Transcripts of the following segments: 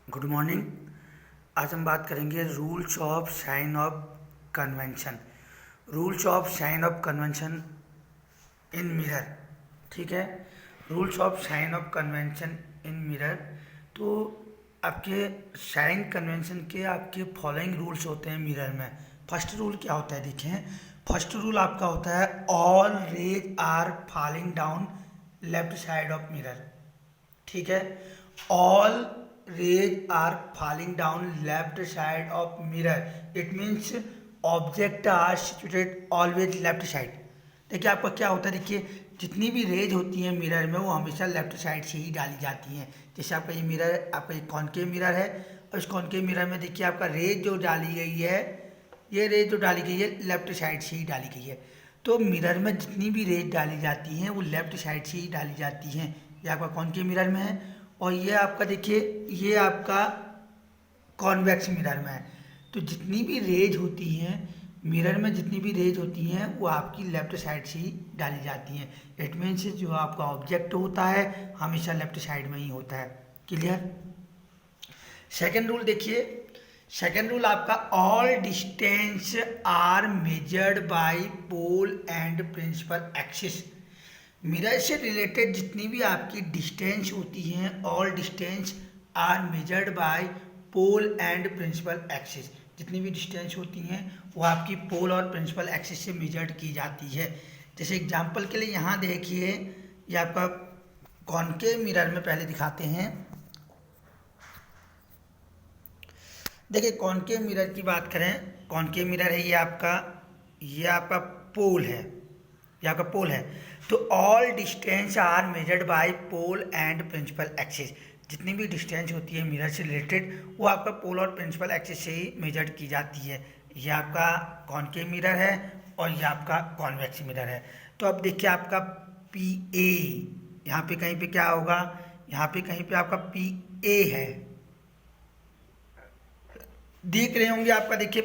Good morning. आज हम बात करेंगे rules of sign of convention. Rules of sign of convention in mirror. ठीक है, rules of sign of convention in mirror. तो आपके साइन कन्वेंशन के आपके फॉलोइंग रूल्स होते हैं मिरर में। फर्स्ट रूल क्या होता है, देखें। फर्स्ट रूल आपका होता है all rays are falling down left side of mirror. ठीक है, all rays are falling down left side of mirror. It means object are situated always left side. देखिए आपका क्या होता है, देखिए जितनी भी रेज होती हैं मिरर में वो हमेशा लेफ्ट साइड से ही डाली जाती हैं। जैसे आपका ये मिरर, आपका एक कॉनकेव मिरर है और इस कॉनकेव मिरर में देखिए आपका रेज जो डाली गई है, ये रेज जो डाली गई है लेफ्ट साइड से ही डाली गई है। तो मिरर में जितनी भी रेज डाली जाती हैं वो लेफ्ट साइड से ही डाली जाती हैं। ये आपका कॉनकेव मिरर में है और ये आपका देखिए ये आपका कॉन्वेक्स मिरर में है। तो जितनी भी रेज होती हैं मिरर में, जितनी भी रेज होती हैं वो आपकी लेफ्ट साइड से ही डाली जाती हैं। इट मीन्स जो आपका ऑब्जेक्ट होता है हमेशा लेफ्ट साइड में ही होता है। क्लियर। सेकेंड रूल देखिए, सेकेंड रूल आपका all distance are measured by pole and principal axis. Mirror से रिलेटेड जितनी भी आपकी डिस्टेंस होती हैं, all distance are measured by pole and principal axis. जितनी भी डिस्टेंस होती हैं वो आपकी पोल और प्रिंसिपल एक्सिस से मेजर्ड की जाती है। जैसे एग्जांपल के लिए यहाँ देखिए, ये आपका कॉनकेव मिरर में पहले दिखाते हैं। देखिए कॉनकेव मिरर की बात करें, कॉनकेव मिरर है ये आपका पोल है, ये आपका पोल है। तो all distance are measured by pole and principal axis. जितनी भी डिस्टेंस होती है मिरर से रिलेटेड वो आपका पोल और प्रिंसिपल एक्सिस से ही मेजर्ड की जाती है। ये आपका कॉनकेव मिरर है और ये आपका कॉन्वेक्स मिरर है। तो अब देखिए आपका पी ए, यहाँ पे कहीं पे क्या होगा, यहाँ पे कहीं पे आपका पी ए है, देख रहे होंगे आपका। देखिए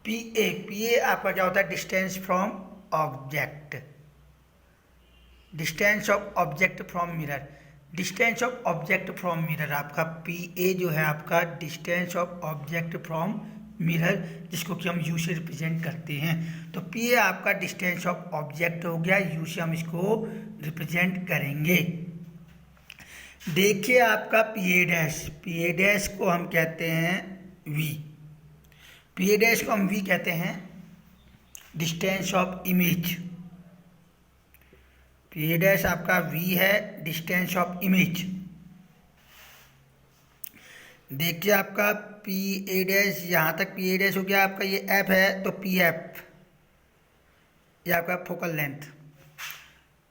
पी ए आपका क्या होता है, distance from object, distance of object from mirror. Distance of object from mirror आपका पी ए जो है आपका distance of object from mirror, जिसको कि हम यू से रिप्रेजेंट करते हैं। तो पी ए आपका डिस्टेंस ऑफ ऑब्जेक्ट हो गया, यू से हम इसको रिप्रेजेंट करेंगे। देखिए आपका पी ए डैश को हम कहते हैं वी, पी ए डैश को हम वी कहते हैं distance of image. P A dash आपका वी है, डिस्टेंस ऑफ इमेज। देखिए आपका पी ए डैश, यहाँ तक पी ए डैश हो गया आपका, ये एफ है तो पी एफ, ये आपका फोकल लेंथ।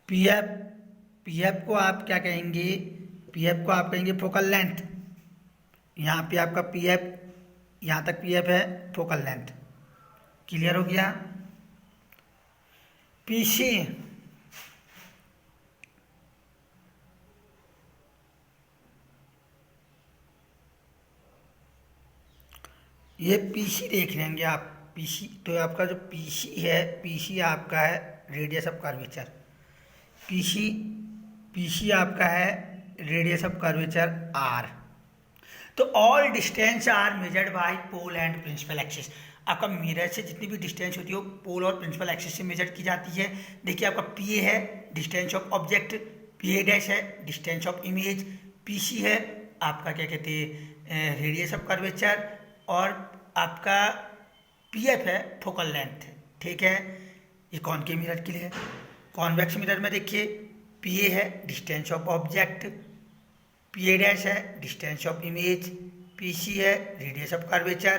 पी एफ को आप क्या कहेंगे, पी एफ को आप कहेंगे फोकल लेंथ। यहाँ पे आपका पी एफ, यहाँ तक पी एफ है फोकल लेंथ। क्लियर हो गया। पी सी, ये पीसी देख लेंगे आप, पीसी। तो आपका जो पीसी है, पीसी आपका है रेडियस ऑफ कर्वेचर। पीसी आपका है रेडियस ऑफ कर्वेचर आर। तो all distance are measured by pole and principal axis. आपका मिरर से जितनी भी डिस्टेंस होती है वो पोल और प्रिंसिपल एक्सिस से मेजर की जाती है। देखिए आपका पी ए है distance of object, P A dash है डिस्टेंस ऑफ इमेज, पीसी है आपका क्या कहते हैं रेडियस ऑफ कर्वेचर, और आपका पी एफ है फोकल लेंथ। ठीक है, ये कॉनकेव मिरर के लिए है। कॉन्वेक्स मिरर में देखिए पी ए है distance of object, P A dash है distance of image, P C है radius of curvature,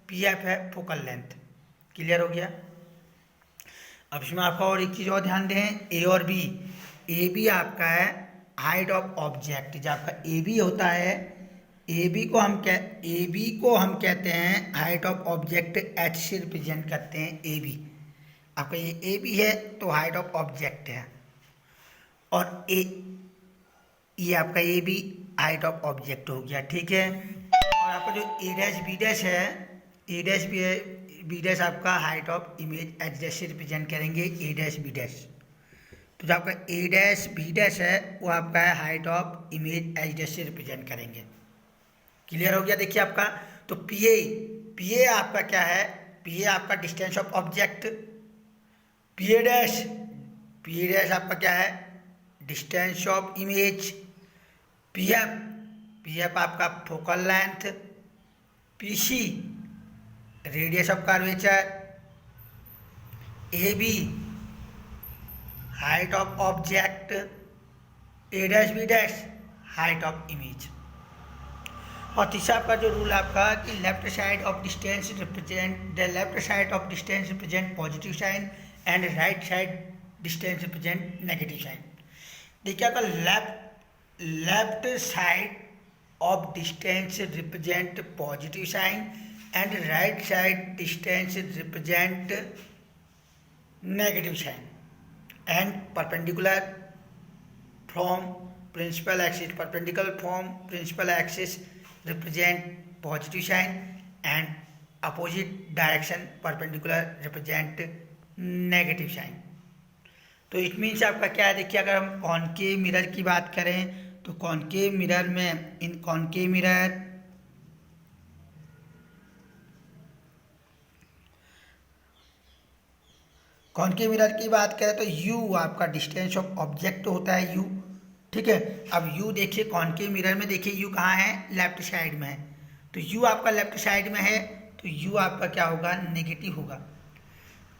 P F है फोकल लेंथ। क्लियर हो गया। अब इसमें आपका और एक चीज़ और ध्यान दें, ए और बी। ए बी आपका है हाइट ऑफ ऑब्जेक्ट। जो आपका ए बी होता है, ए बी को हम कहते हैं हाइट ऑफ ऑब्जेक्ट, एच से रिप्रेजेंट करते हैं ए बी। आपका ये ए बी है तो हाइट ऑफ ऑब्जेक्ट है, और ये आपका A B height of object हो गया। ठीक है, और आपका जो ए डैश बी डैश है, ए डैश भी है, बी डैश आपका height of image H dash से रिप्रेजेंट करेंगे ए डैश बी डैश। तो जो आपका ए डैश बी डैश है वो आपका है height of image H dash से रिप्रेजेंट करेंगे। क्लियर हो गया। देखिए आपका तो पीए, पीए आपका क्या है, पीए आपका distance of object, PA dash, PA dash आपका क्या है, distance of image, PF, PF आपका focal length, PC radius of curvature, AB height of object, A dash B dash height of image. और तीसरा आपका जो रूल आपका कि left side of distance represent, the left side of distance represent positive sign and right side distance represent negative sign. देखिए आपका left side of distance represent positive sign and right side distance represent negative sign and perpendicular from principal axis, perpendicular from principal axis represent positive sign and opposite direction perpendicular represent negative sign। तो it means आपका क्या है, देखिए अगर हम concave mirror की बात करें तो कॉनकेव मिरर में, इन कॉनकेव मिरर की बात करें तो u आपका डिस्टेंस ऑफ ऑब्जेक्ट होता है u, ठीक है। अब u देखिए कॉनकेव मिरर में, देखिए u कहाँ है, लेफ्ट साइड में है, तो u आपका लेफ्ट साइड में है तो u आपका क्या होगा, नेगेटिव होगा।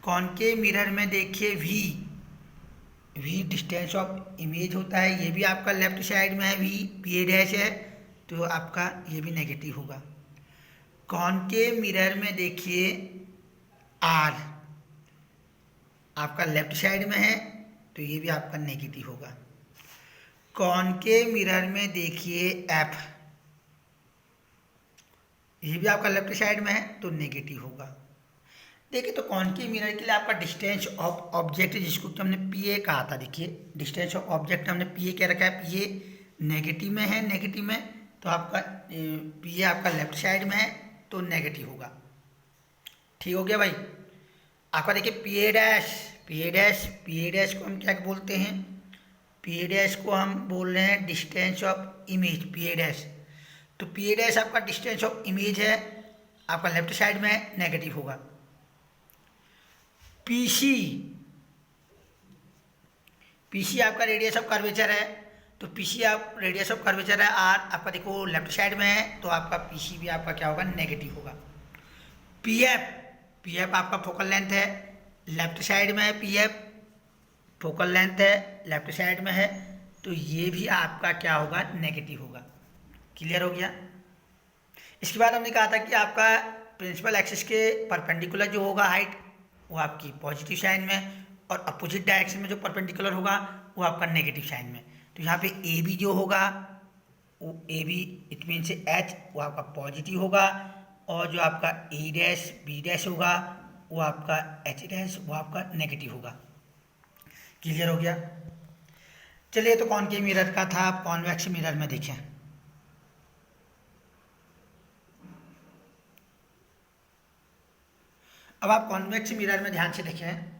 कॉनकेव मिरर में देखिए v डिस्टेंस ऑफ इमेज होता है, ये भी आपका लेफ्ट साइड में है, v पी डैश है तो आपका ये भी नेगेटिव होगा। कॉनकेव मिरर में देखिए r आपका लेफ्ट साइड में है तो ये भी आपका नेगेटिव होगा। कॉनकेव मिरर में देखिए f, ये भी आपका लेफ्ट साइड में है तो नेगेटिव होगा। देखिए तो कॉनकेव मिरर के लिए आपका डिस्टेंस ऑफ ऑब्जेक्ट, जिसको कि हमने पीए कहा था, देखिए डिस्टेंस ऑफ ऑब्जेक्ट हमने पीए क्या रखा है, पीए नेगेटिव में है, नेगेटिव में तो आपका पीए आपका लेफ्ट साइड में है तो नेगेटिव होगा। ठीक हो गया भाई। आपका देखिए पीए डैश को हम क्या बोलते हैं, पी डैश को हम बोल रहे हैं distance of image, P dash, तो पी डैश आपका डिस्टेंस ऑफ इमेज है, आपका लेफ्ट साइड में नेगेटिव होगा। पीसी आपका रेडियस ऑफ कर्वेचर है, तो पीसी आप रेडियस ऑफ कर्वेचर है आर, आपका देखो लेफ्ट साइड में है तो आपका पीसी भी आपका क्या होगा, नेगेटिव होगा। पीएफ आपका फोकल लेंथ है, लेफ्ट साइड में है, पीएफ फोकल लेंथ है, लेफ्ट साइड में है तो ये भी आपका क्या होगा, नेगेटिव होगा। क्लियर हो गया। इसके बाद हमने कहा था कि आपका प्रिंसिपल एक्सिस के परपेंडिकुलर जो होगा हाइट वो आपकी पॉजिटिव साइन में, और अपोजिट डायरेक्शन में जो परपेंडिकुलर होगा वो आपका नेगेटिव साइन में। तो यहाँ पे ए बी जो होगा वो ए बी इट मीन से एच वो आपका पॉजिटिव होगा, और जो आपका ए डैश बी डैश होगा वो आपका एच डैश वो आपका नेगेटिव होगा। क्लियर हो गया। चलिए तो कॉनकेव मिरर का था, कॉन्वेक्स मिरर में देखें। अब आप कॉन्वेक्स मिरर में ध्यान से देखें।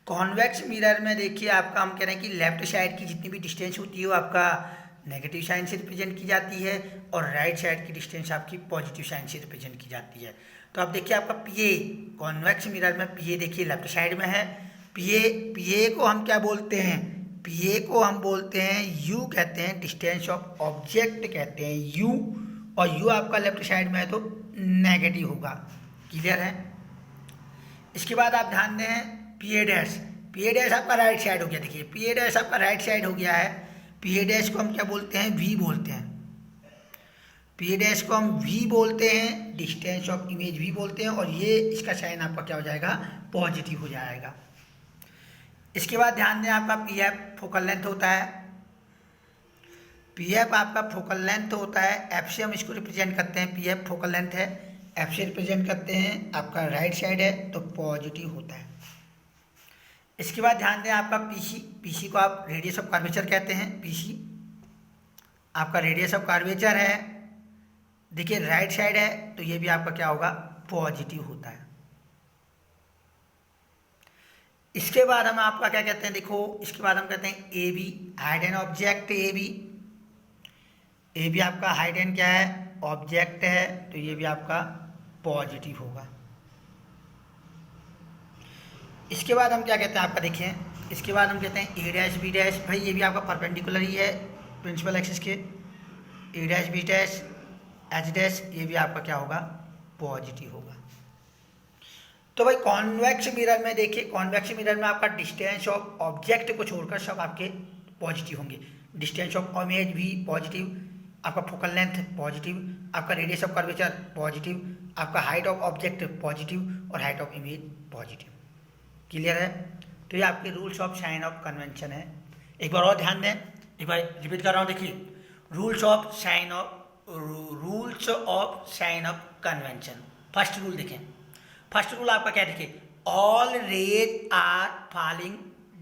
कॉन्वेक्स मिरर में देखिए आपका हम कह रहे हैं कि लेफ्ट साइड की जितनी भी डिस्टेंस होती है वो आपका नेगेटिव साइन से रिप्रेजेंट की जाती है, और राइट साइड की डिस्टेंस आपकी पॉजिटिव साइन से रिप्रेजेंट की जाती है। तो आप देखिए आपका पीए, कॉन्वेक्स मिरर में पीए देखिए लेफ्ट साइड में है, पीए को हम क्या बोलते हैं, पीए को हम बोलते हैं यू कहते हैं, डिस्टेंस ऑफ ऑब्जेक्ट कहते हैं यू, और यू आपका लेफ्ट साइड में है तो नेगेटिव होगा। क्लियर है। इसके बाद आप ध्यान दें पीए डैश आपका राइट साइड हो गया। देखिए पीए डैश आपका राइट साइड हो गया है, पीए डैश को हम क्या बोलते हैं, वी बोलते हैं, पीए डैश को हम वी बोलते हैं, डिस्टेंस ऑफ इमेज वी बोलते हैं, और ये इसका साइन आपका क्या हो जाएगा, पॉजिटिव हो जाएगा। इसके बाद ध्यान दें आपका पीएफ फोकल लेंथ होता है, पीएफ आपका फोकल लेंथ होता है, एफ से हम इसको रिप्रेजेंट करते हैं, पीएफ फोकल लेंथ है, एफ से रिप्रेजेंट करते हैं, आपका राइट साइड है तो पॉजिटिव होता है। इसके बाद ध्यान दें आपका पीसी को आप रेडियस ऑफ कर्वेचर कहते हैं, पीसी आपका रेडियस ऑफ कर्वेचर है, देखिए राइट साइड है तो ये भी आपका क्या होगा, पॉजिटिव होता है। इसके बाद हम आपका क्या कहते हैं, देखो इसके बाद हम कहते हैं A B, height and object A B आपका हाइड एंड क्या है, ऑब्जेक्ट है तो ये भी आपका पॉजिटिव होगा। इसके बाद हम क्या कहते हैं आपका देखें, इसके बाद हम कहते हैं ए डैश बी डैश। भाई ये भी आपका परपेंडिकुलर ही है प्रिंसिपल एक्सिस के। A dash B dash H dash ये भी आपका क्या होगा, पॉजिटिव होगा। तो भाई कॉन्वेक्स मिरर में देखिए, कॉन्वेक्स मिरर में आपका डिस्टेंस ऑफ ऑब्जेक्ट को छोड़कर सब आपके पॉजिटिव होंगे। डिस्टेंस ऑफ इमेज भी पॉजिटिव, आपका फोकल लेंथ पॉजिटिव, आपका रेडियस ऑफ कर्वेचर पॉजिटिव, आपका हाइट ऑफ ऑब्जेक्ट पॉजिटिव और height of image positive. Clear है? तो ये आपके rules of sign of convention है। एक बार और ध्यान दें, एक बार रिपीट कर रहा हूँ, देखिए rules of sign of convention. First rule देखें, फर्स्ट रूल आपका क्या देखिए, all rays are falling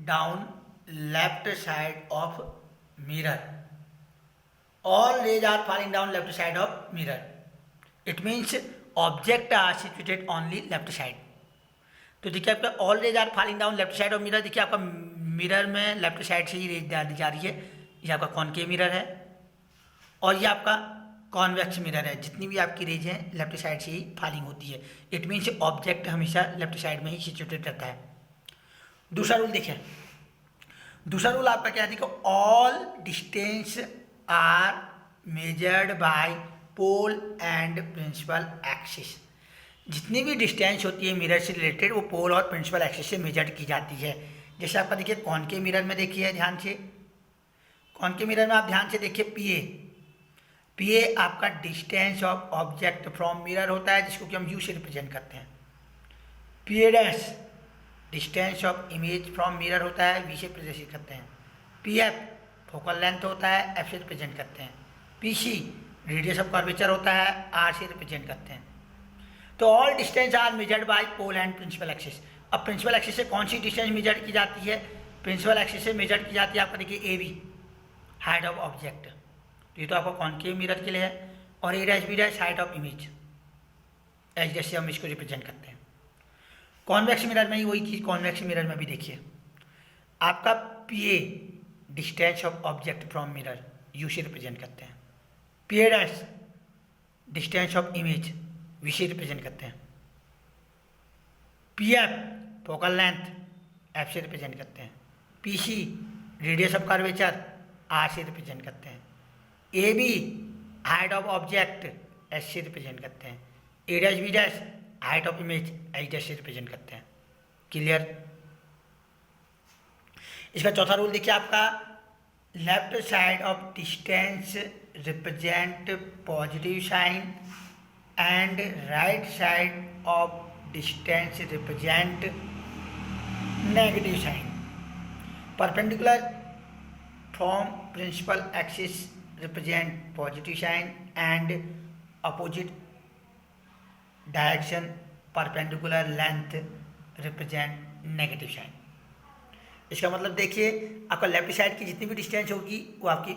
down left side of mirror. All rays are falling down left side of mirror, it means object are situated only left side. तो देखिए आपका all rays are falling down left side of mirror, देखिए आपका mirror में left side से ही raise दी जा रही है। ये आपका कॉनकेव मिरर है और ये आपका कॉन्वेक्स मिरर है। जितनी भी आपकी रेज हैं लेफ्ट साइड से ही फॉलिंग होती है। इट मीन्स ऑब्जेक्ट हमेशा लेफ्ट साइड में ही सिचुएटेड रहता है। दूसरा रूल देखिए, दूसरा रूल आपका क्या है, all distance are measured by pole and principal axis. जितनी भी डिस्टेंस होती है मिरर से रिलेटेड वो पोल और प्रिंसिपल एक्सिस से मेजर की जाती है। जैसे आपका देखिए कॉनकेव मिरर में देखिए ध्यान से, कॉनकेव मिरर में आप ध्यान से देखिए पी ए आपका distance of object from mirror होता है, जिसको कि हम यू से रिप्रेजेंट करते हैं। P A dash distance of image from mirror होता है, वी से रिप्रेजेंट करते हैं। पी एफ फोकल लेंथ होता है, एफ से रिप्रेजेंट करते हैं। P C radius of curvature होता है, आर से रिप्रेजेंट करते हैं। तो all distance are measured by pole and principal axis. अब प्रिंसिपल एक्सिस से कौन सी डिस्टेंस मेजर की जाती है, प्रिंसिपल एक्सिस से मेजर की जाती है आपका देखिए A B, height of object. तो ये तो आपका कॉनकेव मिरर के लिए है। और A dash B dash height of image, H dash से हम इसको रिप्रेजेंट करते हैं। कॉन्वेक्स मिरर में ही वही चीज़, कॉन्वेक्स मिरर में भी देखिए आपका P A distance of object from mirror, U से रिप्रेजेंट करते हैं। P A dash distance of image, V से रिप्रेजेंट करते हैं। P F focal length, F से रिप्रेजेंट करते हैं। P C radius of curvature, R से रिप्रेजेंट करते हैं। A B height of object, S से रिप्रेजेंट करते हैं। A dash B dash height of image, H dash से रिप्रेजेंट करते हैं। क्लियर? इसका चौथा रूल देखिए आपका, left side of distance represent positive sign and right side of distance represent negative sign. Perpendicular from principal axis represent positive sign and opposite direction perpendicular length represent negative sign. इसका मतलब देखिए आपका left side की जितनी भी distance होगी वो आपकी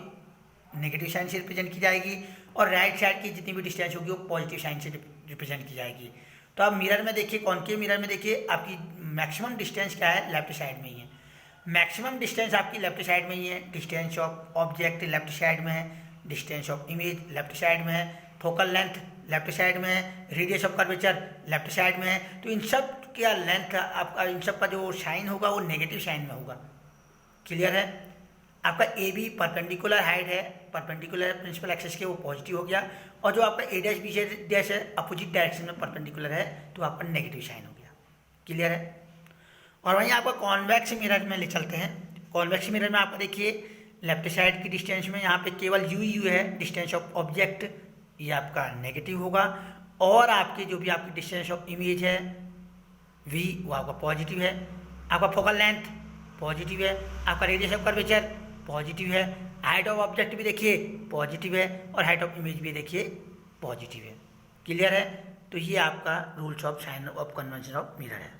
नेगेटिव साइन से रिप्रेजेंट की जाएगी और राइट साइड की जितनी भी डिस्टेंस होगी वो पॉजिटिव साइन से रिप्रेजेंट की जाएगी। तो आप मिरर में देखिए, कॉनकेव मिरर में देखिए आपकी मैक्सिमम डिस्टेंस क्या है, लेफ्ट साइड में ही है। मैक्सिमम डिस्टेंस आपकी लेफ्ट साइड में ही है। Distance of object left side में है, distance of image left side में है, फोकल लेंथ लेफ्ट साइड में है, radius of curvature left side में है। तो इन सब का लेंथ आपका, इन सब का जो साइन होगा वो नेगेटिव साइन में होगा। क्लियर है? आपका ए बी परपेंडिकुलर हाइट है, परपेंडिकुलर प्रिंसिपल एक्सिस के, वो पॉजिटिव हो गया। और जो आपका ए डैश बी डैश है अपोजिट डायरेक्शन में परपेंडिकुलर है, तो आपका नेगेटिव साइन हो गया। क्लियर है? और वहीं आपका कॉन्वेक्स मिरर में ले चलते हैं। कॉन्वेक्स मिरर में आपका देखिए लेफ्ट साइड की डिस्टेंस में यहाँ पे केवल यू है, डिस्टेंस ऑफ ऑब्जेक्ट, ये आपका नेगेटिव होगा। और आपके जो भी आपकी डिस्टेंस ऑफ इमेज है वी, वो आपका पॉजिटिव है। आपका फोकल लेंथ पॉजिटिव है, आपका रेडियस ऑफ कर्वेचर पॉजिटिव है, हाइट ऑफ ऑब्जेक्ट भी देखिए पॉजिटिव है और हाइट ऑफ इमेज भी देखिए पॉजिटिव है। क्लियर है? तो ये आपका rules of sign of convention of mirror है।